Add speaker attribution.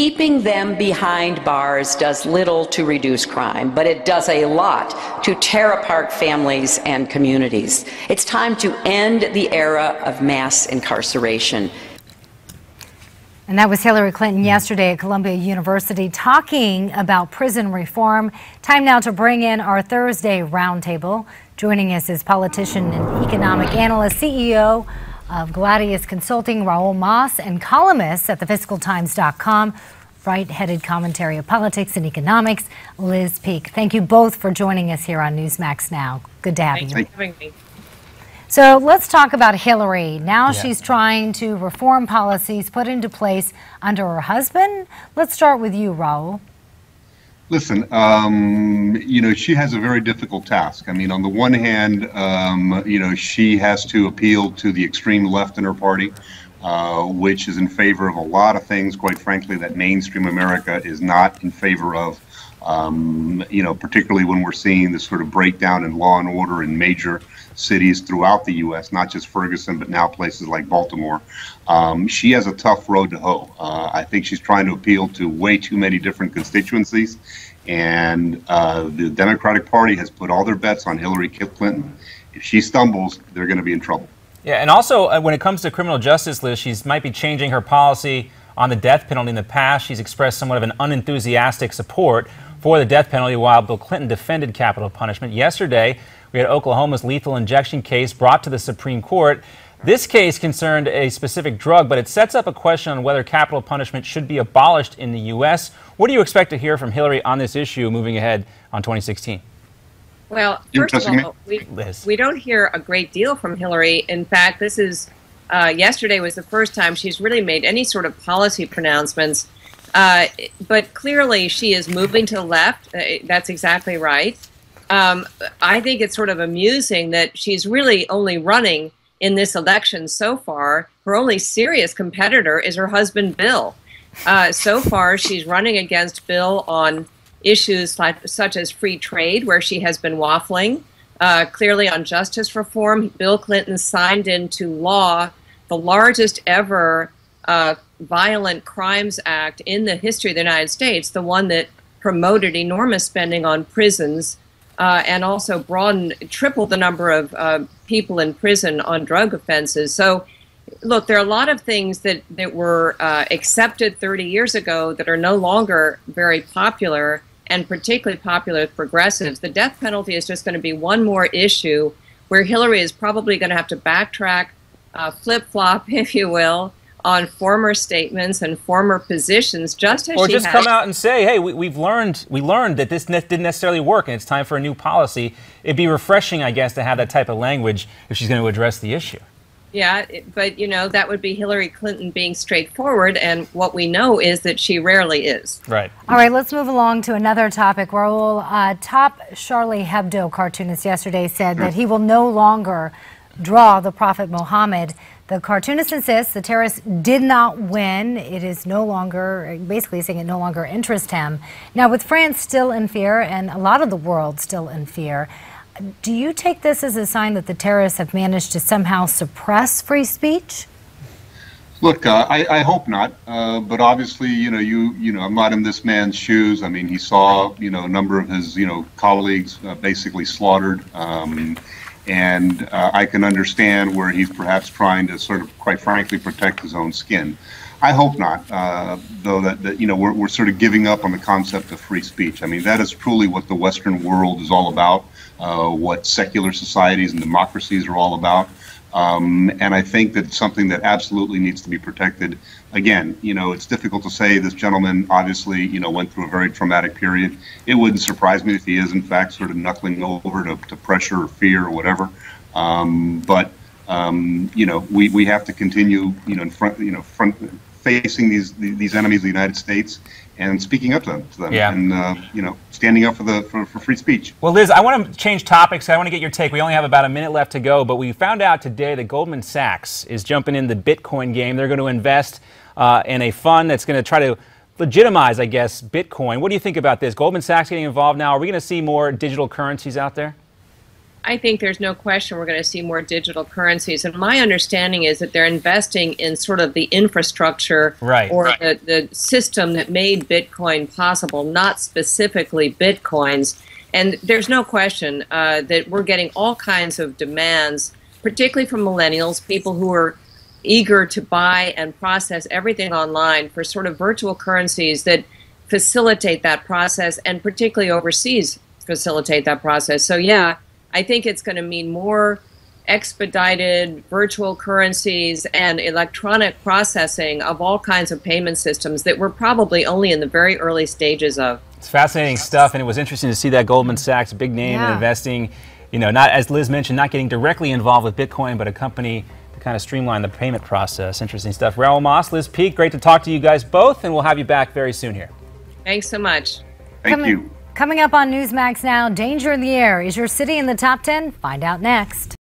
Speaker 1: Keeping them behind bars does little to reduce crime, but it does a lot to tear apart families and communities. It's time to end the era of mass incarceration.
Speaker 2: And that was Hillary Clinton yesterday at Columbia University talking about prison reform. Time now to bring in our Thursday roundtable. Joining us is politician and economic analyst, CEO of Gladius Consulting, Raul Mas, and columnist at thefiscaltimes.com, right-headed commentary of politics and economics, Liz Peek. Thank you both for joining us here on Newsmax Now. Good to have you.
Speaker 3: Thanks for having me.
Speaker 2: So let's talk about Hillary. Now she's trying to reform policies put into place under her husband. Let's start with you, Raul.
Speaker 4: Listen, she has a very difficult task. I mean, on the one hand, she has to appeal to the extreme left in her party, which is in favor of a lot of things, quite frankly, that mainstream America is not in favor of, particularly when we're seeing this sort of breakdown in law and order in major cities throughout the U.S., not just Ferguson, but now places like Baltimore. She has a tough road to hoe. I think she's trying to appeal to way too many different constituencies, and the Democratic Party has put all their bets on Hillary Clinton. If she stumbles, they're going to be in trouble.
Speaker 5: Yeah, and also when it comes to criminal justice, Liz, she might be changing her policy on the death penalty. In the past, she's expressed somewhat of an unenthusiastic support for the death penalty while Bill Clinton defended capital punishment. Yesterday, we had Oklahoma's lethal injection case brought to the Supreme Court. This case concerned a specific drug, but it sets up a question on whether capital punishment should be abolished in the U.S. What do you expect to hear from Hillary on this issue moving ahead on 2016?
Speaker 3: Well, first of all, we don't hear a great deal from Hillary. In fact, this is yesterday was the first time she's really made any sort of policy pronouncements. But clearly, she is moving to the left. That's exactly right. I think it's sort of amusing that she's really only running in this election so far. Her only serious competitor is her husband, Bill. So far, she's running against Bill on issues such as free trade, where she has been waffling. Clearly on justice reform, Bill Clinton signed into law the largest ever violent crimes act in the history of the United States, the one that promoted enormous spending on prisons and also tripled the number of people in prison on drug offenses. So, look, there are a lot of things that were accepted 30 years ago that are no longer very popular, and particularly popular with progressives. The death penalty is just going to be one more issue where Hillary is probably going to have to backtrack, flip-flop, if you will, on former statements and former positions, just as
Speaker 5: or
Speaker 3: she
Speaker 5: just
Speaker 3: has.
Speaker 5: Come out and say, hey, we learned that this didn't necessarily work and it's time for a new policy. It'd be refreshing, I guess, to have that type of language if she's going to address the issue.
Speaker 3: Yeah, but that would be Hillary Clinton being straightforward, and what we know is that she rarely is.
Speaker 5: Right.
Speaker 2: All right, let's move along to another topic. Raul, top Charlie Hebdo cartoonist yesterday said that he will no longer draw the Prophet Muhammad. The cartoonist insists the terrorists did not win. It is no longer, basically saying it no longer interests him. Now, with France still in fear and a lot of the world still in fear, do you take this as a sign that the terrorists have managed to somehow suppress free speech?
Speaker 4: Look, I hope not, but obviously, I'm not in this man's shoes. I mean, he saw, a number of his, colleagues basically slaughtered. And I can understand where he's perhaps trying to sort of, quite frankly, protect his own skin. I hope not, though, that we're sort of giving up on the concept of free speech. I mean, that is truly what the Western world is all about, what secular societies and democracies are all about. And I think that's something that absolutely needs to be protected. Again, it's difficult to say. This gentleman obviously, went through a very traumatic period. It wouldn't surprise me if he is, in fact, sort of knuckling over to pressure or fear or whatever. We have to continue, facing these enemies of the United States and speaking up to them, and standing up for free speech.
Speaker 5: Well, Liz, I want to change topics. I want to get your take. We only have about a minute left to go, but we found out today that Goldman Sachs is jumping in the Bitcoin game. They're going to invest in a fund that's going to try to legitimize, I guess, Bitcoin. What do you think about this? Goldman Sachs getting involved now. Are we going to see more digital currencies out there?
Speaker 3: I think there's no question we're going to see more digital currencies. And my understanding is that they're investing in sort of the infrastructure the system that made Bitcoin possible, not specifically Bitcoins. And there's no question that we're getting all kinds of demands, particularly from millennials, people who are eager to buy and process everything online for sort of virtual currencies that facilitate that process, and particularly overseas facilitate that process. So yeah, I think it's going to mean more expedited virtual currencies and electronic processing of all kinds of payment systems that we're probably only in the very early stages of.
Speaker 5: It's fascinating stuff, and it was interesting to see that Goldman Sachs, big name in investing, you know, not, as Liz mentioned, not getting directly involved with Bitcoin, but a company to kind of streamline the payment process. Interesting stuff. Raul Moss, Liz Peek, great to talk to you guys both, and we'll have you back very soon here.
Speaker 3: Thanks so much.
Speaker 4: Thank you.
Speaker 2: Coming up on Newsmax Now, danger in the air. Is your city in the top 10? Find out next.